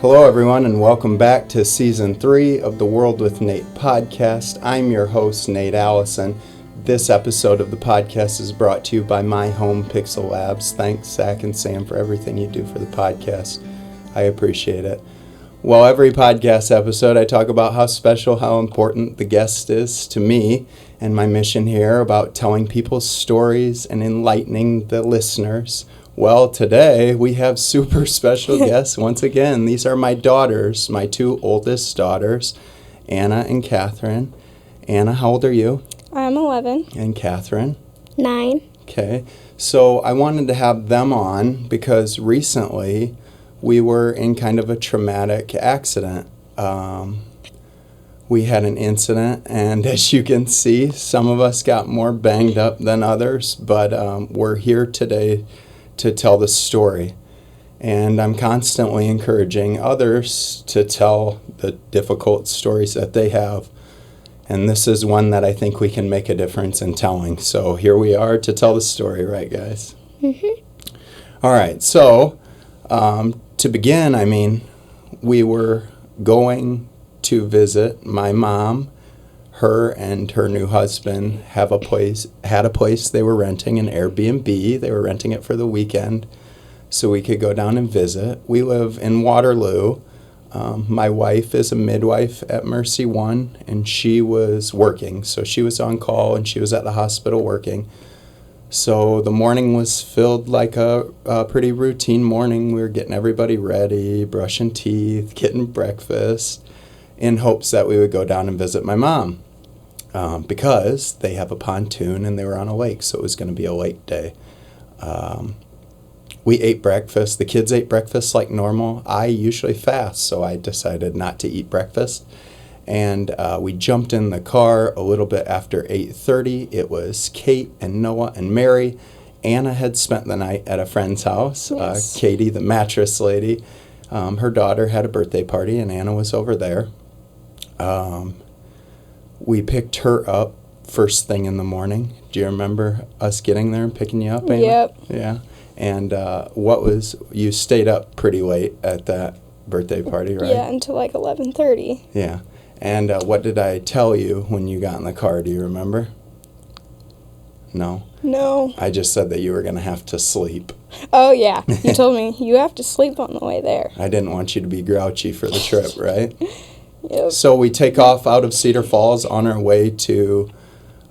Hello, everyone, and welcome back to Season 3 of the World with Nate podcast. I'm your host, Nate Allison. This episode of the podcast is brought to you by My Home Pixel Labs. Thanks, Zach and Sam, for everything you do for the podcast. I appreciate it. Well, every podcast episode, I talk about how special, how important the guest is to me and my mission here about telling people's stories and enlightening the listeners. Well, today we have super special guests once again. These are my daughters, my two oldest daughters, Anna and Katherine. Anna, how old are you? I'm 11. And Katherine? 9. Okay. So I wanted to have them on because recently we were in kind of a traumatic accident. We had an incident, and as you can see, some of us got more banged up than others, but we're here today to tell the story. And I'm constantly encouraging others to tell the difficult stories that they have. And this is one that I think we can make a difference in telling. So here we are to tell the story, right, guys? Mm-hmm. All right, so to begin, we were going to visit my mom. Her and her new husband had a place they were renting, an Airbnb. They were renting it for the weekend so we could go down and visit. We live in Waterloo. My wife is a midwife at Mercy One, and she was working. So she was on call, and she was at the hospital working. So the morning was filled like a pretty routine morning. We were getting everybody ready, brushing teeth, getting breakfast, in hopes that we would go down and visit my mom. Because they have a pontoon and they were on a lake, so it was going to be a lake day. We ate breakfast. The kids ate breakfast like normal. I usually fast, so I decided not to eat breakfast. And we jumped in the car a little bit after 8:30. It was Kate and Noah and Mary. Anna had spent the night at a friend's house. Yes. Katie, the mattress lady, her daughter had a birthday party, and Anna was over there. We picked her up first thing in the morning. Do you remember us getting there and picking you up, Anna? Yep. Yeah. And you stayed up pretty late at that birthday party, right? Yeah, until like 11:30. Yeah. And what did I tell you when you got in the car? Do you remember? No? No. I just said that you were going to have to sleep. Oh, yeah. You told me you have to sleep on the way there. I didn't want you to be grouchy for the trip, right? Yep. So we take off out of Cedar Falls on our way to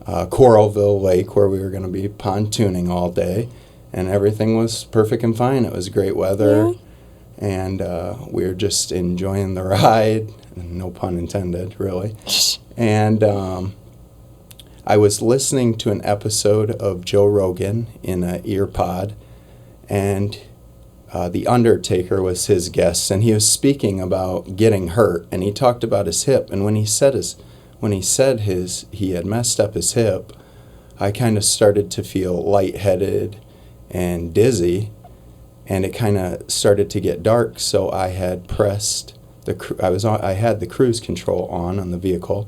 Coralville Lake, where we were going to be pontooning all day. And everything was perfect and fine. It was great weather. Yeah. And we were just enjoying the ride. No pun intended, really. And I was listening to an episode of Joe Rogan in an ear pod. And The Undertaker was his guest, and he was speaking about getting hurt, and he talked about his hip. And when he said he had messed up his hip, I kind of started to feel lightheaded and dizzy, and it kind of started to get dark. So I had pressed I had the cruise control on the vehicle,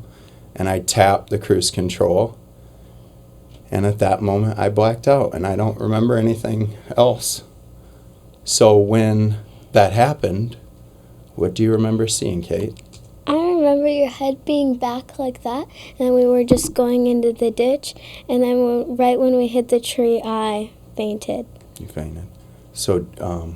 and I tapped the cruise control, and at that moment I blacked out, and I don't remember anything else. So when that happened, what do you remember seeing, Kate? I remember your head being back like that, and then we were just going into the ditch, and then right when we hit the tree, I fainted. You fainted. So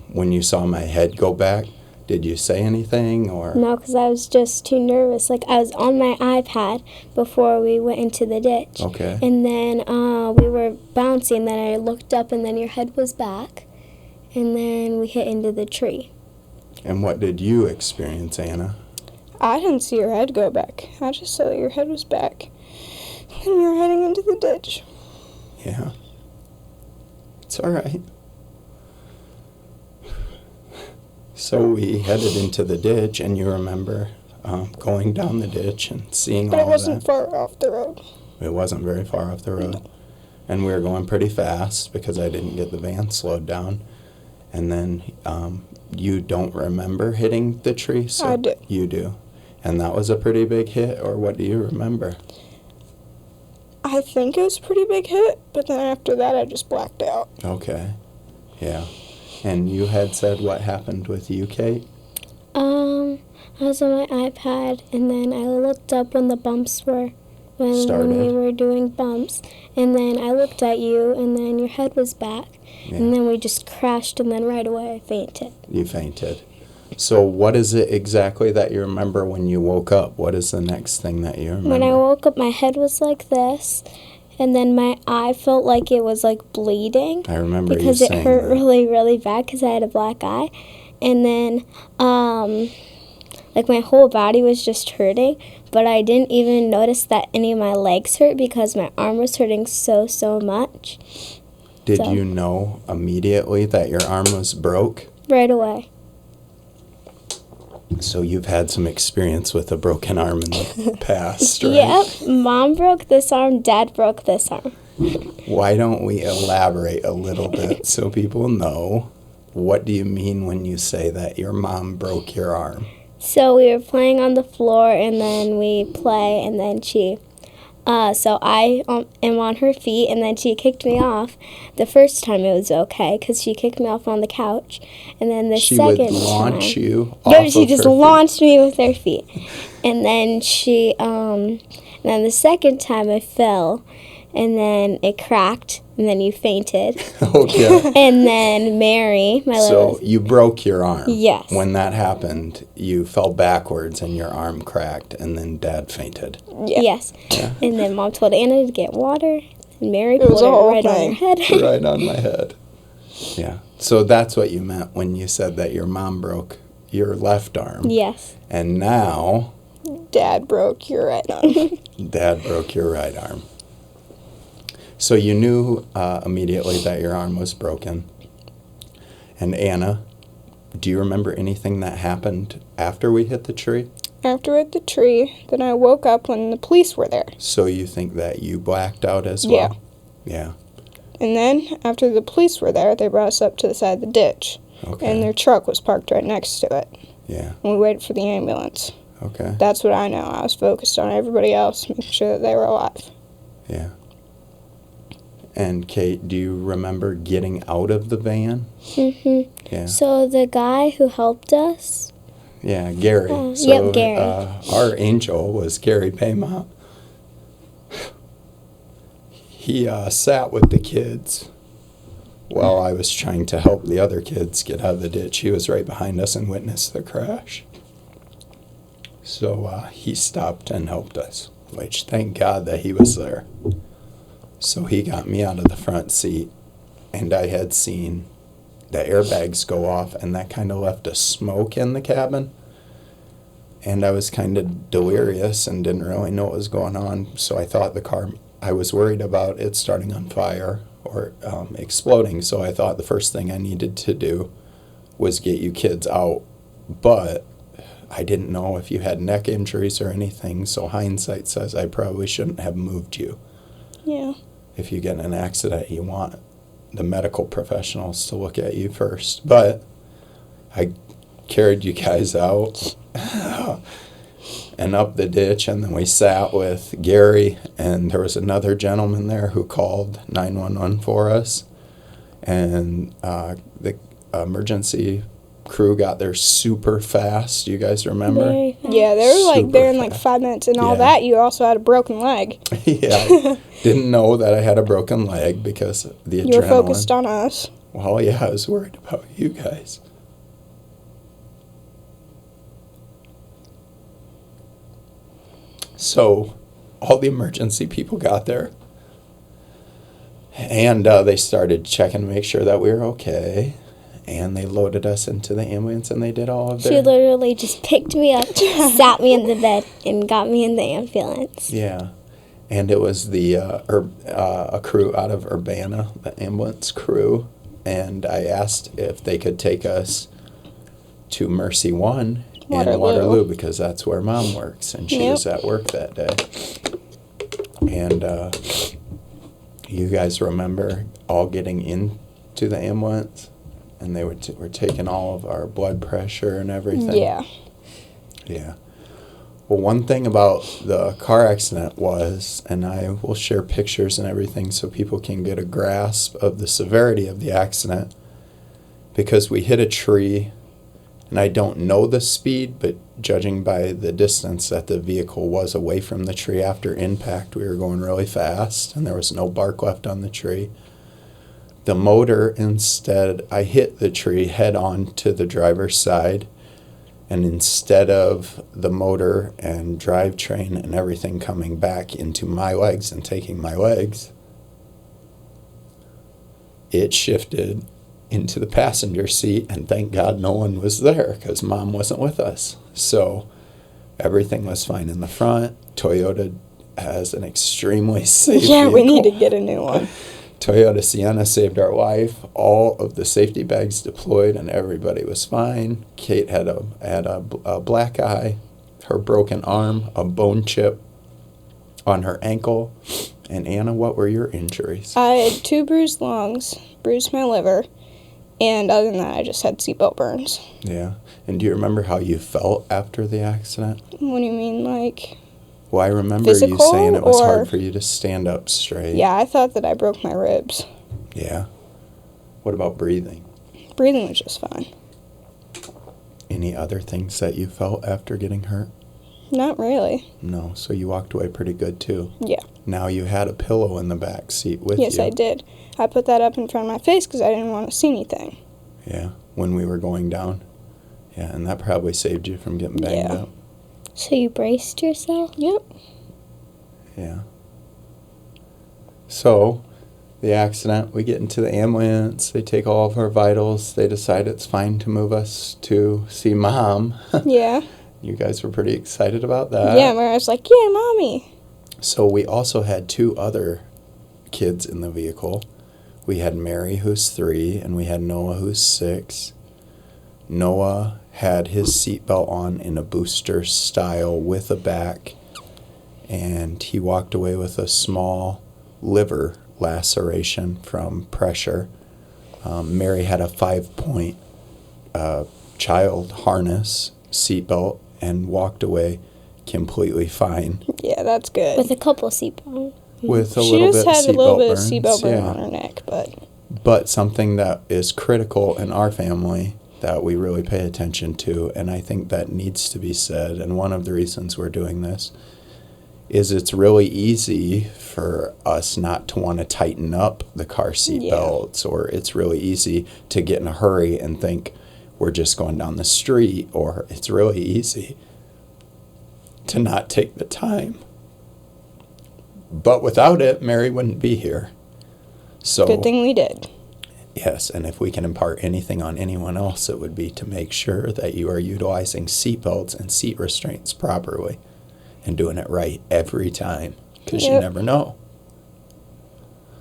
when you saw my head go back, did you say anything or? No, because I was just too nervous. Like, I was on my iPad before we went into the ditch. Okay. And then we were bouncing, then I looked up, and then your head was back. And then we hit into the tree. And what did you experience, Anna? I didn't see your head go back. I just saw that your head was back. And we were heading into the ditch. Yeah. It's all right. So we headed into the ditch, and you remember going down the ditch and seeing But all it of wasn't that. far off the road. It wasn't very far off the road. No. And we were going pretty fast because I didn't get the van slowed down. And then you don't remember hitting the tree? So I do. You do. And that was a pretty big hit, or what do you remember? I think it was a pretty big hit, but then after that I just blacked out. Okay. Yeah. And you had said what happened with you, Kate? I was on my iPad, and then I looked up when the bumps were, when we Started. were doing bumps, and then I looked at you, and then your head was back, Yeah. and then we just crashed, and then right away I fainted. You fainted. So what is it exactly that you remember when you woke up? What is the next thing that you remember? When I woke up, my head was like this, and then my eye felt like it was like bleeding. I remember because you it saying hurt that. really, really bad because I had a black eye. And then, like my whole body was just hurting, but I didn't even notice that any of my legs hurt because my arm was hurting so much. Did So- you know immediately that your arm was broke? Right away. So you've had some experience with a broken arm in the past, right? Yep. Mom broke this arm, Dad broke this arm. Why don't we elaborate a little bit so people know, what do you mean when you say that your mom broke your arm? So we were playing on the floor, and then we play, and then so I am on her feet, and then she kicked me off. The first time it was okay, because she kicked me off on the couch. And then the She second would launch time... you Yeah, off she of just her feet. launched me with her feet. And then and then the second time I fell, and then it cracked, and then you fainted. Okay. And then Mary, my So little... you broke your arm. Yes. When that happened, you fell backwards and your arm cracked, and then Dad fainted. Yeah. Yes. Yeah. And then Mom told Anna to get water, and Mary It was put a it whole right on thing. her head. Right on my head. Yeah. So that's what you meant when you said that your mom broke your left arm. Yes. And now Dad broke your right arm. Dad broke your right arm. So you knew immediately that your arm was broken. And Anna, do you remember anything that happened after we hit the tree? After we hit the tree, then I woke up when the police were there. So you think that you blacked out as Yeah. well? Yeah. And then, after the police were there, they brought us up to the side of the ditch. Okay. And their truck was parked right next to it. Yeah. And we waited for the ambulance. Okay. That's what I know. I was focused on everybody else, making sure that they were alive. Yeah. And Kate, do you remember getting out of the van? Mhm. Yeah. So the guy who helped us... Yeah, Gary. Yep, Gary. Our angel was Gary Paymont. He sat with the kids while I was trying to help the other kids get out of the ditch. He was right behind us and witnessed the crash. So he stopped and helped us, which thank God that he was there. So he got me out of the front seat, and I had seen the airbags go off, and that kind of left a smoke in the cabin. And I was kind of delirious and didn't really know what was going on. So I thought I was worried about it starting on fire or exploding. So I thought the first thing I needed to do was get you kids out. But I didn't know if you had neck injuries or anything. So hindsight says I probably shouldn't have moved you. Yeah. If you get in an accident, you want the medical professionals to look at you first. But I carried you guys out and up the ditch, and then we sat with Gary, and there was another gentleman there who called 911 for us, and the emergency crew got there super fast. You guys remember? Very fast. Yeah, they were like Super there in like fast. 5 minutes, and all Yeah. that. You also had a broken leg. Yeah. Didn't know that I had a broken leg because of the adrenaline. You were focused on us. Well, yeah, I was worried about you guys. So, all the emergency people got there, and they started checking to make sure that we were okay, and they loaded us into the ambulance, and they did all of She their... literally just picked me up, sat me in the bed, and got me in the ambulance. Yeah, and it was a crew out of Urbana, the ambulance crew, and I asked if they could take us to Mercy One in Waterloo because that's where Mom works, and she Yep. was at work that day. And you guys remember all getting into the ambulance, and they were taking all of our blood pressure and everything? Yeah. Yeah. Well, one thing about the car accident was, and I will share pictures and everything so people can get a grasp of the severity of the accident, because we hit a tree And I don't know the speed, but judging by the distance that the vehicle was away from the tree after impact, we were going really fast, and there was no bark left on the tree. The motor, instead, I hit the tree head on to the driver's side, and instead of the motor and drivetrain and everything coming back into my legs and taking my legs, it shifted into the passenger seat, and thank God no one was there because Mom wasn't with us. So everything was fine in the front. Toyota has an extremely safe Yeah, we vehicle. need to get a new one. Toyota Sienna saved our life. All of the safety bags deployed, and everybody was fine. Kate had a black eye, her broken arm, a bone chip on her ankle. And Anna, what were your injuries? I had 2 bruised lungs, bruised my liver, and other than that, I just had seatbelt burns. Yeah. And do you remember how you felt after the accident? What do you mean, like? Well, I remember you Physical, saying it was or- hard for you to stand up straight. Yeah, I thought that I broke my ribs. Yeah. What about breathing? Breathing was just fine. Any other things that you felt after getting hurt? Not really. No. So you walked away pretty good, too. Yeah. Now you had a pillow in the back seat with Yes, you. I did. I put that up in front of my face because I didn't want to see anything. Yeah. When we were going down. Yeah, and that probably saved you from getting banged Yeah. up. So you braced yourself? Yep. Yeah. So, the accident, we get into the ambulance, they take all of our vitals, they decide it's fine to move us to see Mom. Yeah. You guys were pretty excited about that. Yeah, where I was like, yeah, Mommy. So we also had 2 other kids in the vehicle. We had Mary, who's 3, and we had Noah, who's 6. Noah had his seatbelt on in a booster style with a back, and he walked away with a small liver laceration from pressure. Mary had a 5-point child harness seatbelt and walked away completely fine Yeah, that's good. With a couple seatbelts. with a she little just bit had of a little seatbelt bit of burns. seatbelt burn Yeah. on her neck, but But something that is critical in our family that we really pay attention to, and I think that needs to be said, and one of the reasons we're doing this is it's really easy for us not to want to tighten up the car seat Yeah. belts, or it's really easy to get in a hurry and think we're just going down the street, or it's really easy to not take the time. But without it, Mary wouldn't be here. So good thing we did. yes, and if we can impart anything on anyone else, it would be to make sure that you are utilizing seatbelts and seat restraints properly and doing it right every time, because you Yep. never know.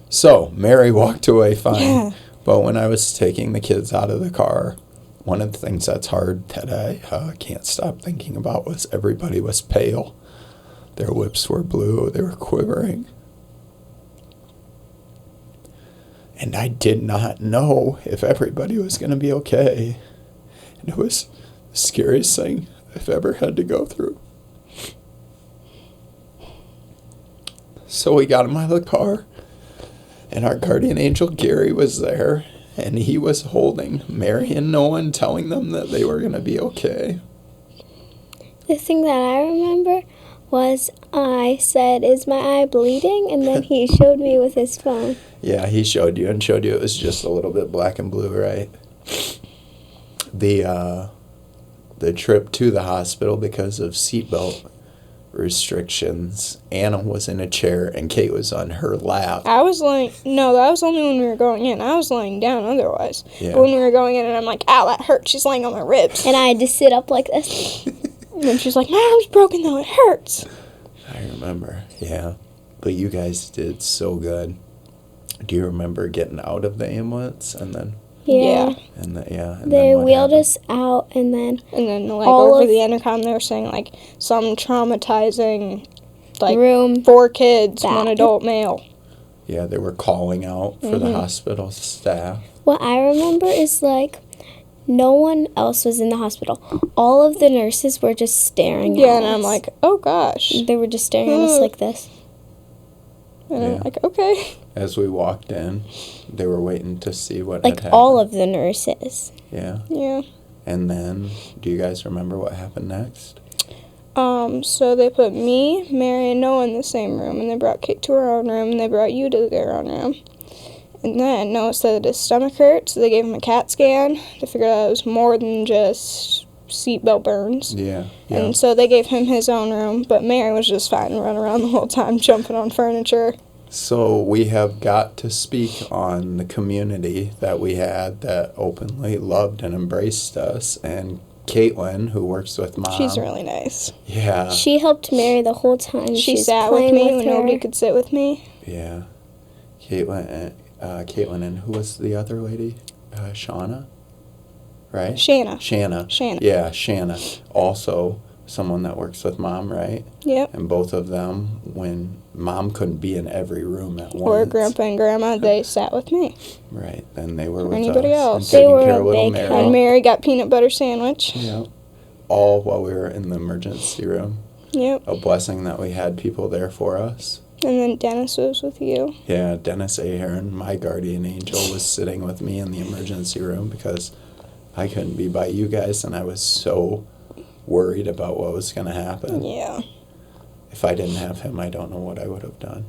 So, Mary walked away fine, Yeah. but when I was taking the kids out of the car, one of the things that's hard that I can't stop thinking about was everybody was pale. Their lips were blue, they were quivering. And I did not know if everybody was going to be okay. And it was the scariest thing I've ever had to go through. So we got him out of the car, and our guardian angel Gary was there, and he was holding Mary and Noah and telling them that they were going to be okay. The thing that I remember was I said, "Is my eye bleeding?" And then he showed me with his phone. Yeah, he showed you it was just a little bit black and blue, right? The trip to the hospital, because of seatbelt restrictions, Anna was in a chair and Kate was on her lap. I was laying, no, that was only when we were going in. I was laying down otherwise. Yeah. But when we were going in, and I'm like, ow, that hurts. She's laying on my ribs. And I had to sit up like this. And then she's like, my arm's broken though, it hurts. I remember, yeah. But you guys did so good. Do you remember getting out of the ambulance and then Yeah. and Yeah. They then what wheeled happened? us out, and then And then, like, All over of- the intercom, they were saying, like, some traumatizing, like, room 4 kids, 1 back. adult male. Yeah, they were calling out for the hospital staff. What I remember is, like, no one else was in the hospital. All of the nurses were just staring at Yeah, us. and I'm like, oh gosh. They were just staring at us like this. And Yeah. I'm like, okay. As we walked in, they were waiting to see what had Like, happened. all of the nurses. Yeah. Yeah. And then, do you guys remember what happened next? So they put me, Mary, and Noah in the same room, and they brought Kate to her own room, and they brought you to their own room. And then Noah said that his stomach hurt, so they gave him a CAT scan to figure out it was more than just seatbelt burns. Yeah. And so they gave him his own room, but Mary was just fine and running around the whole time, jumping on furniture. So we have got to speak on the community that we had that openly loved and embraced us. And Caitlin, who works with Mom. She's really nice. Yeah. She helped Mary the whole time. She was sat with playing me when her. nobody could sit with me. Yeah. Caitlin, and who was the other lady? Shauna? Right? Shanna. Shanna. Yeah, Shanna. Also someone that works with Mom, right? Yep. And both of them, when Mom couldn't be in every room at once. Or Grandpa and Grandma, they sat with me. Right. Then they were with anybody us. else. And They taking were care a of little big Mary. And Mary got peanut butter sandwich. Yep. All while we were in the emergency room. Yep. A blessing that we had people there for us. And then Dennis was with you. Yeah, Dennis Ahern, my guardian angel, was sitting with me in the emergency room because I couldn't be by you guys, and I was so worried about what was going to happen. Yeah. If I didn't have him, I don't know what I would have done.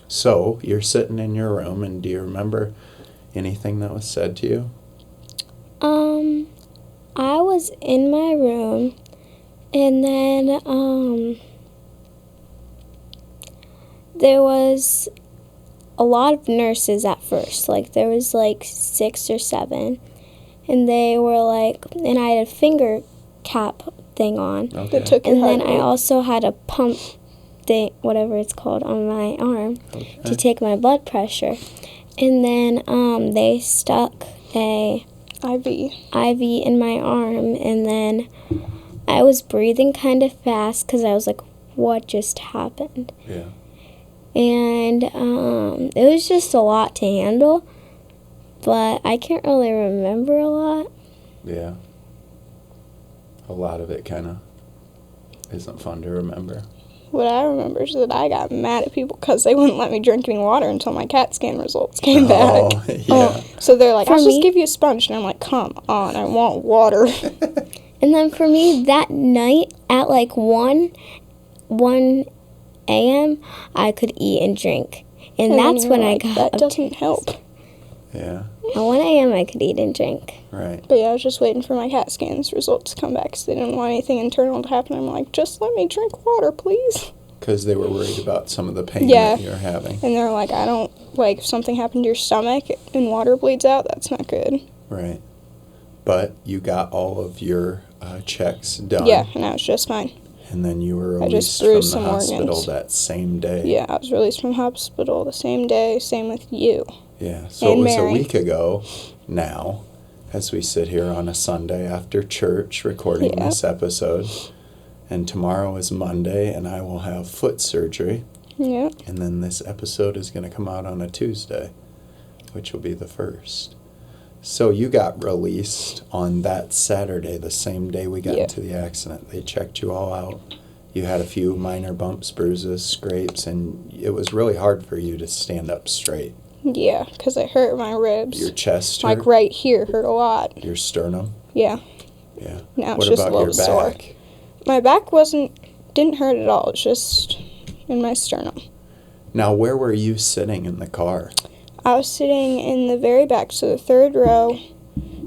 So, you're sitting in your room, and do you remember anything that was said to you? I was in my room, and then, there was a lot of nurses at first. Like, there was, 6 or 7. And they were and I had a finger cap thing on. Okay. That took your And then heart I rate. also had a pump thing, whatever it's called, on my arm to take my blood pressure. And then they stuck a IV. IV in my arm, and then I was breathing kind of fast because I was like, what just happened? Yeah. And it was just a lot to handle, but I can't really remember a lot. Yeah. A lot of it kind of isn't fun to remember. What I remember is that I got mad at people because they wouldn't let me drink any water until my CAT scan results came back. Oh, yeah. So they're like, For I'll me- just give you a sponge. And I'm like, come on, I want water. And then for me, that night at 1 a.m., I could eat and drink. And then that's you when were I like, got that a doesn't taste. help. Yeah. At 1 a.m., I could eat and drink. Right. But yeah, I was just waiting for my CAT scans results to come back because they didn't want anything internal to happen. I'm like, just let me drink water, please. Because they were worried about some of the pain Yeah. that you're having. And they're like, I don't, if something happened to your stomach and water bleeds out, that's not good. Right. But you got all of your checks done. Yeah, and I was just fine. And then you were I just released from the bruised some hospital organs. that same day. Yeah, I was released from hospital the same day, same with you. Yeah. So And it was Mary. a week ago now, as we sit here on a Sunday after church recording Yeah. this episode. And tomorrow is Monday, and I will have foot surgery. Yeah. And then this episode is going to come out on a Tuesday, which will be the 1st. So you got released on that Saturday, the same day we got Yeah. into the accident. They checked you all out. You had a few minor bumps, bruises, scrapes, and it was really hard for you to stand up straight. Yeah, because it hurt my ribs. Your chest hurt, Right here hurt a lot. your sternum. Yeah. Yeah. Now What it's just a about your little sore. back? My back didn't hurt at all. It's just in my sternum. Now, where were you sitting in the car? I was sitting in the very back, so the 3rd row,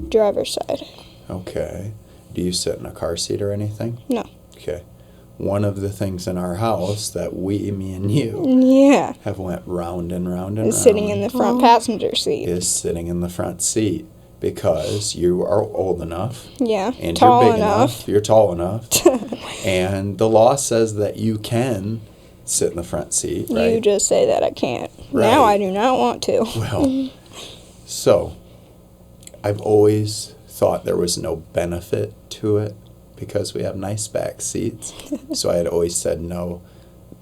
driver's side. Okay. Do you sit in a car seat or anything? No. Okay. One of the things in our house that me and you, Yeah. have went round and round and Is round sitting in the front Oh. passenger seat. is sitting in the front seat because you are old enough Yeah. and Tall you're big enough. you're tall enough, and the law says that you can sit in the front seat, right? You just say that I can't. Right. Now I do not want to. Well, so I've always thought there was no benefit to it because we have nice back seats. So I had always said no.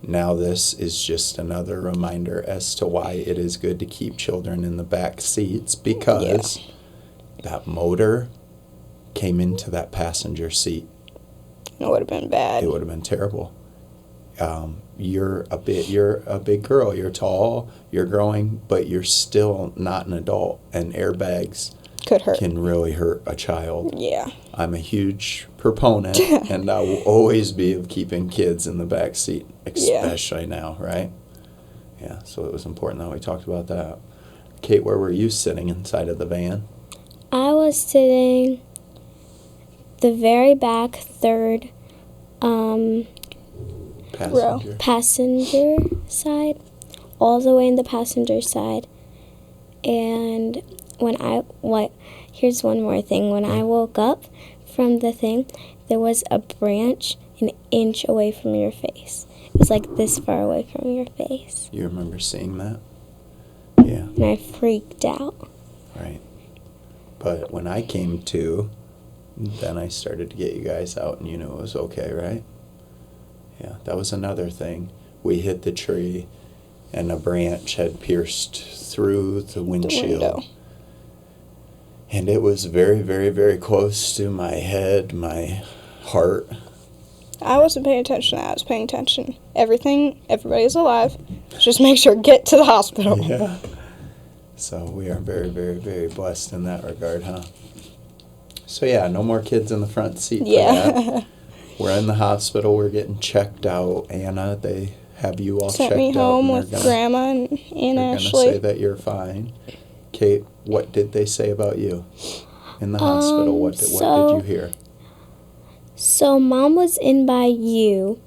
Now this is just another reminder as to why it is good to keep children in the back seats, because that motor came into that passenger seat. It would have been bad. It would have been terrible. You're a big girl. You're tall. You're growing, but you're still not an adult. And airbags Could hurt. can really hurt a child. Yeah. I'm a huge proponent, and I will always be, of keeping kids in the back seat, especially now, right? Yeah, so it was important that we talked about that. Kate, where were you sitting inside of the van? I was sitting the very back third passenger side, all the way in the passenger side. And here's one more thing. When I woke up from the thing, there was a branch an inch away from your face. It was like this far away from your face. You remember seeing that? Yeah. And I freaked out. Right. But when I came to, then I started to get you guys out, and you knew it was okay, right? Yeah, that was another thing. We hit the tree, and a branch had pierced through the windshield. And it was very, very, very close to my head, my heart. I wasn't paying attention to that. I was paying attention. Everybody's alive. Just make sure to get to the hospital. Yeah. So we are very, very, very blessed in that regard, huh? So yeah, no more kids in the front seat for that. We're in the hospital. We're getting checked out. Anna, they have you all checked out. Sent me home with Grandma and Aunt Ashley. They're going to say that you're fine. Kate, what did they say about you in the hospital? What did you hear? So Mom was in by you,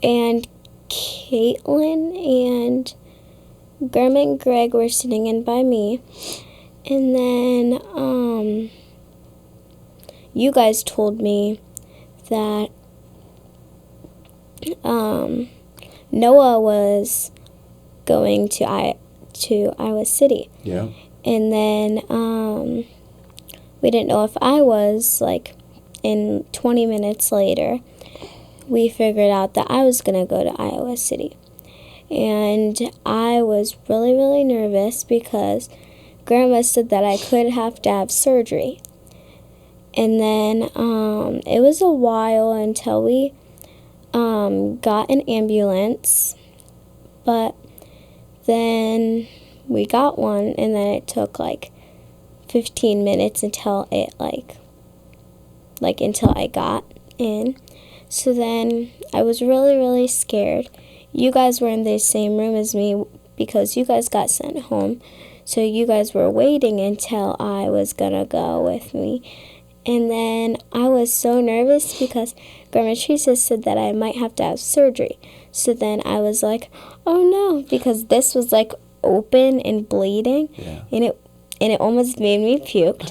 and Caitlin and Grandma and Greg were sitting in by me. And then you guys told me that Noah was going to Iowa City. Yeah. And then we didn't know if I was, like, in 20 minutes later, we figured out that I was going to go to Iowa City. And I was really, really nervous because Grandma said that I could have to have surgery. And then it was a while until we got an ambulance. But then we got one, and then it took like 15 minutes until it until I got in. So then I was really, really scared. You guys were in the same room as me because you guys got sent home. So you guys were waiting until I was gonna go with me. And then I was so nervous because Grandma Teresa said that I might have to have surgery. So then I was like, oh no, because this was like open and bleeding. Yeah. And it almost made me puke.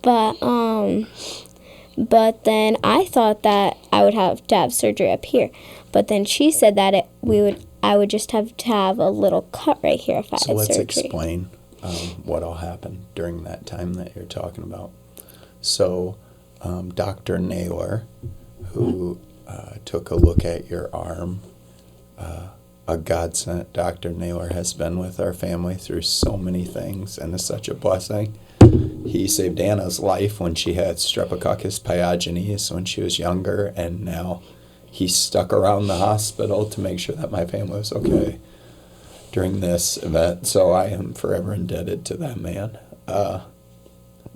But then I thought that I would have to have surgery up here. But then she said that I would just have to have a little cut right here if I had surgery. So let's explain what all happened during that time that you're talking about. So Dr. Naylor, who took a look at your arm, a godsend. Dr. Naylor has been with our family through so many things and is such a blessing. He saved Anna's life when she had Streptococcus pyogenes when she was younger, and now he stuck around the hospital to make sure that my family was okay during this event. So I am forever indebted to that man.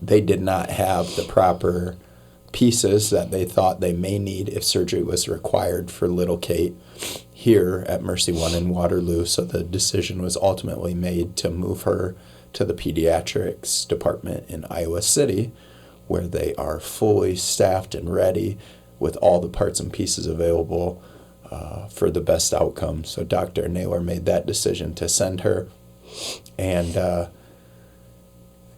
They did not have the proper pieces that they thought they may need if surgery was required for little Kate here at Mercy One in Waterloo. So the decision was ultimately made to move her to the pediatrics department in Iowa City, where they are fully staffed and ready with all the parts and pieces available for the best outcome. So Dr. Naylor made that decision to send her, and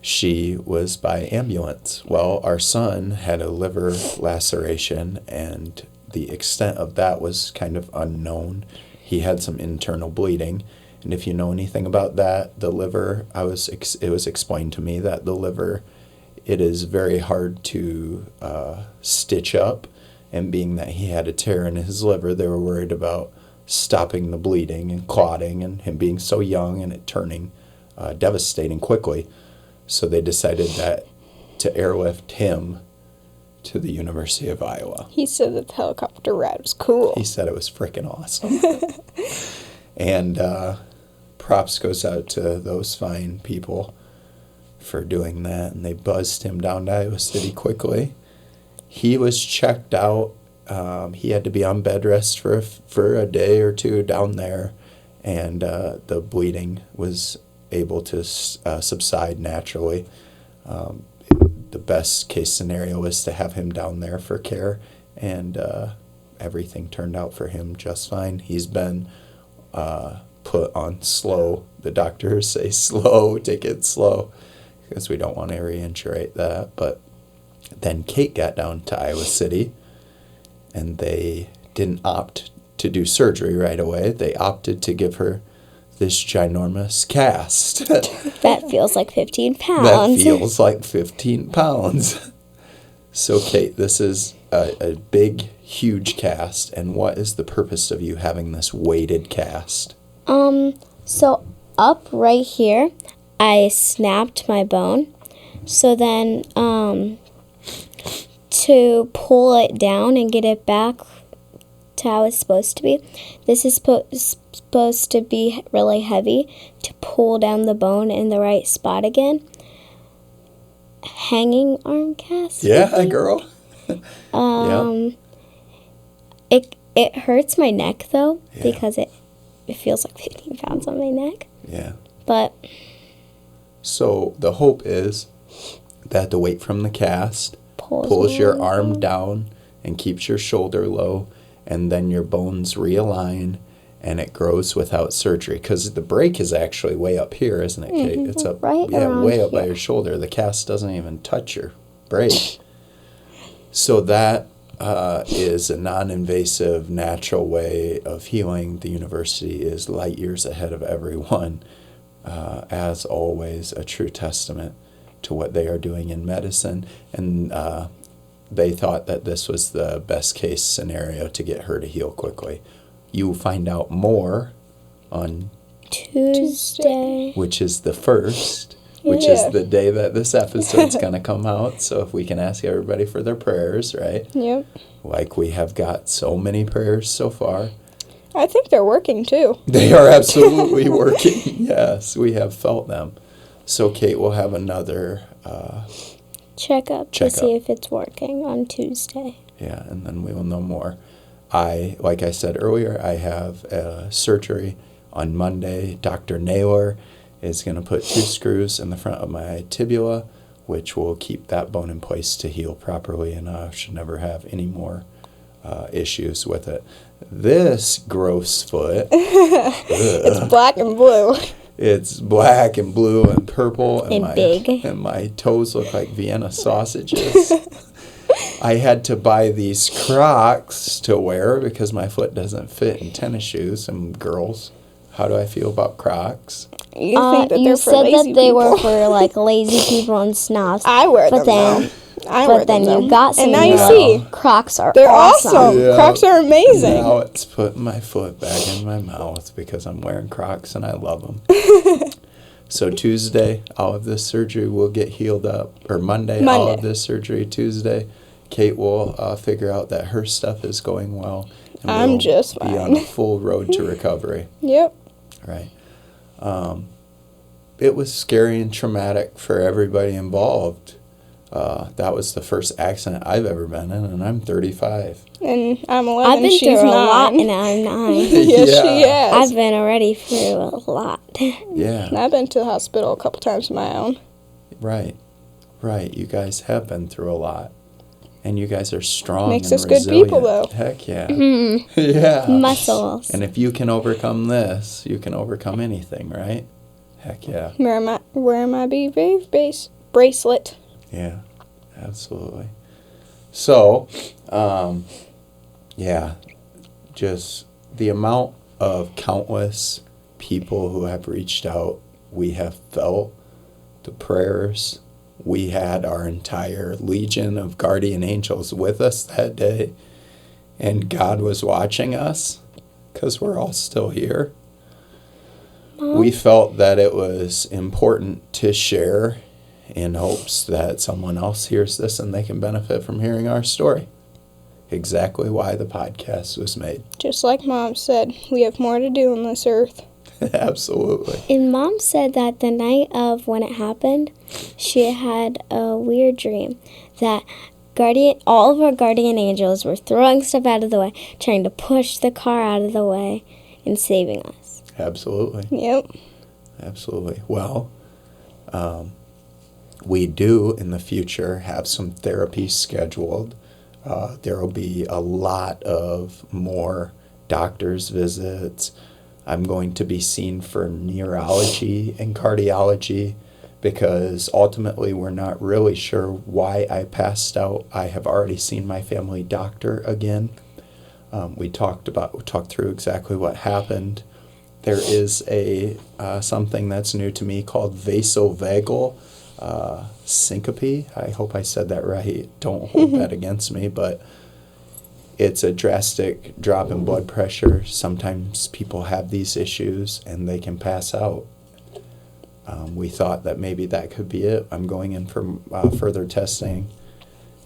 she was by ambulance. Well, our son had a liver laceration, and the extent of that was kind of unknown. He had some internal bleeding. And if you know anything about that, the liver, it was explained to me that the liver, it is very hard to stitch up. And being that he had a tear in his liver, they were worried about stopping the bleeding and clotting and him being so young and it turning devastating quickly. So they decided that to airlift him to the University of Iowa. He said that the helicopter ride was cool. He said it was freaking awesome. And props goes out to those fine people for doing that, and they buzzed him down to Iowa City quickly. He was checked out. He had to be on bed rest for a day or two down there, and the bleeding was able to subside naturally. The best case scenario was to have him down there for care, and everything turned out for him just fine. He's been put on slow. The doctors say slow, take it slow, because we don't want to reinturate that. But then Kate got down to Iowa City, and they didn't opt to do surgery right away. They opted to give her this ginormous cast. That feels like 15 That pounds. feels like 15 pounds. So, Kate, this is a big, huge cast, and what is the purpose of you having this weighted cast? So up right here, I snapped my bone. So then, to pull it down and get it back to how it's supposed to be, this is supposed to be really heavy to pull down the bone in the right spot again. Hanging arm cast. Yeah, girl. Yep. It hurts my neck though, Yeah. because it feels like 15 pounds on my neck. Yeah. But So the hope is that the weight from the cast pulls your arm down and keeps your shoulder low, and then your bones realign and it grows without surgery. Because the break is actually way up here, isn't it, Kate? It's up, right yeah, around way up by here. your shoulder. The cast doesn't even touch your break. So that is a non-invasive, natural way of healing. The university is light years ahead of everyone. As always, a true testament to what they are doing in medicine. And they thought that this was the best case scenario to get her to heal quickly. You will find out more on Tuesday. which is the 1st, which Yeah. is the day that this episode's going to come out. So if we can ask everybody for their prayers, right? Yep. Like we have got so many prayers so far. I think they're working too. They are absolutely working. Yes, we have felt them. So Kate will have another, Checkup to Checkup. see if it's working on Tuesday. yeah, and then we will know more. Like I said earlier, I have surgery on Monday. Dr. Naylor is going to put 2 screws in the front of my tibia, which will keep that bone in place to heal properly, and I should never have any more issues with it. This gross foot, It's black and blue. it's black and blue and purple, And big. and my toes look like Vienna sausages. I had to buy these Crocs to wear because my foot doesn't fit in tennis shoes. And girls, how do I feel about Crocs? You think that You they're for said lazy that they people. were for like lazy people and snobs. I wear But them then- though. I wear But then them you though. got some and now you now. see Crocs are they're awesome. awesome. Yeah. Crocs are amazing. Now it's putting my foot back in my mouth because I'm wearing Crocs and I love them. So Tuesday, all of this surgery will get healed up. Or Monday, all of Monday. this surgery. Tuesday, Kate will figure out that her stuff is going well. And I'm we'll just be on a fine. full road to recovery. Yep. Right. It was scary and traumatic for everybody involved. That was the first accident I've ever been in, and I'm 35. And I'm 11. I've been she's through 9. a lot and I'm 9. Yes, she Yeah. has. I've been already through a lot. Yeah, And I've been to the hospital a couple times of my own. right. Right. You guys have been through a lot. And you guys are strong Makes and us good people, resilient. though. Heck yeah. Yeah. Muscles. And if you can overcome this, you can overcome anything, right? Heck yeah. Wearing my Be Brave bracelet. Yeah, absolutely. So, yeah, just the amount of countless people who have reached out, we have felt the prayers. We had our entire legion of guardian angels with us that day, and God was watching us because we're all still here. We felt that it was important to share in hopes that someone else hears this and they can benefit from hearing our story. Exactly why the podcast was made. Just like Mom said, we have more to do on this earth. Absolutely. And Mom said that the night of when it happened, she had a weird dream that all of our guardian angels were throwing stuff out of the way, trying to push the car out of the way and saving us. Absolutely. Yep. Absolutely. Well, we do in the future have some therapy scheduled. There will be a lot of more doctor's visits. I'm going to be seen for neurology and cardiology because ultimately we're not really sure why I passed out. I have already seen my family doctor again. We talked through exactly what happened. There is something that's new to me called vasovagal syncope. I hope I said that right. Don't hold that against me, but it's a drastic drop in blood pressure. Sometimes people have these issues and they can pass out. We thought that maybe that could be it. I'm going in for further testing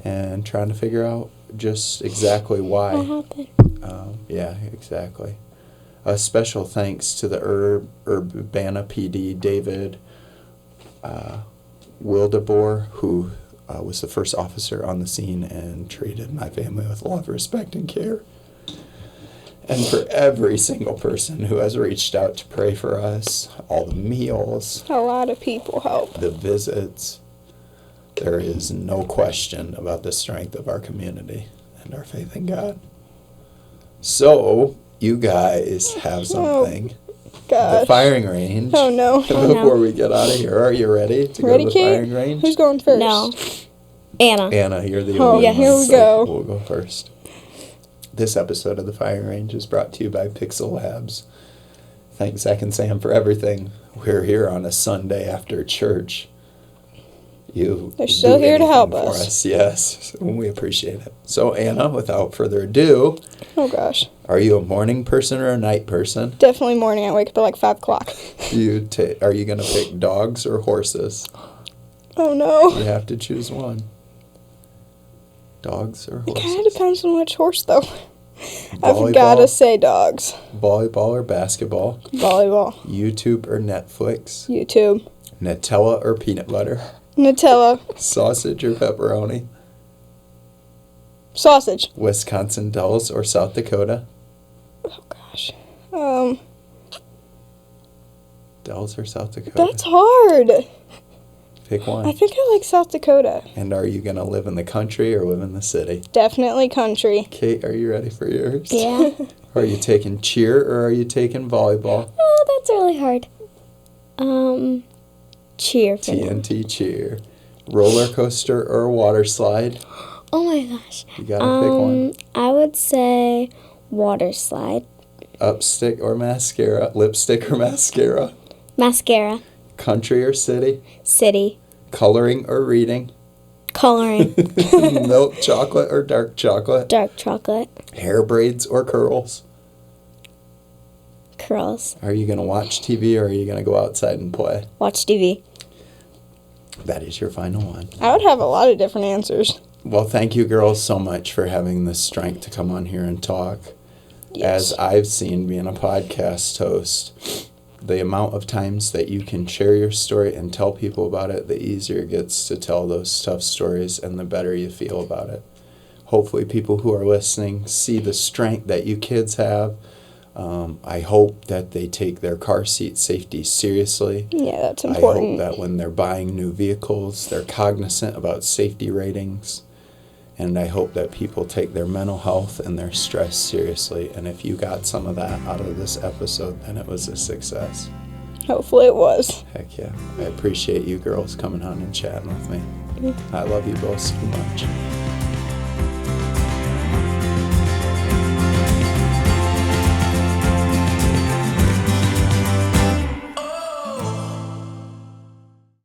and trying to figure out just exactly why. What happened? Yeah, exactly. A special thanks to the Urbana PD, David Wildeboer, who was the first officer on the scene and treated my family with love, respect, and care. And for every single person who has reached out to pray for us, all the meals, A lot of people help. the visits, there is no question about the strength of our community and our faith in God. So, you guys have something. The God. firing range. Oh no. Before we get out of here, are you ready to Ready, go to the Kate? firing range? Who's going first? No. Anna. Anna, you're the Oh, only one. here we so go. We'll go first. This episode of The Firing Range is brought to you by Pixel Labs. Thanks, Zach and Sam, for everything. We're here on a Sunday after church. They're still do here to anything help for us. Yes, we appreciate it. So, Anna, without further ado, Oh gosh. are you a morning person or a night person? Definitely morning. I wake up at like 5 o'clock. Are you going to pick dogs or horses? Oh no. You have to choose one. Dogs or It kind horses? of depends on which horse though. Volleyball? I've got to say dogs. Volleyball or basketball? Volleyball. YouTube or Netflix? YouTube. Nutella or peanut butter? Nutella. Sausage or pepperoni? Sausage. Wisconsin Dells or South Dakota? Oh gosh. Dells or South Dakota? That's hard. Pick one. I think I like South Dakota. And are you going to live in the country or live in the city? Definitely country. Kate, are you ready for yours? Yeah. Are you taking cheer or are you taking volleyball? Oh, that's really hard. Cheer for me. TNT cheer. Roller coaster or water slide? Oh my gosh. You got to pick one. I would say water slide. Upstick or mascara? Lipstick or mascara? Mascara. Country or city? City. Coloring or reading? Coloring. Milk chocolate or dark chocolate? Dark chocolate. Hair braids or curls? Curls. Are you going to watch TV or are you going to go outside and play? Watch TV. That is your final one. I would have a lot of different answers. Well, thank you girls so much for having the strength to come on here and talk. Yes. As I've seen being a podcast host, the amount of times that you can share your story and tell people about it, the easier it gets to tell those tough stories and the better you feel about it. Hopefully people who are listening see the strength that you kids have. I hope that they take their car seat safety seriously. Yeah, that's I important. hope that when they're buying new vehicles, they're cognizant about safety ratings. And I hope that people take their mental health and their stress seriously. And if you got some of that out of this episode, then it was a success. Hopefully it was. Heck yeah. I appreciate you girls coming on and chatting with me. I love you both so much.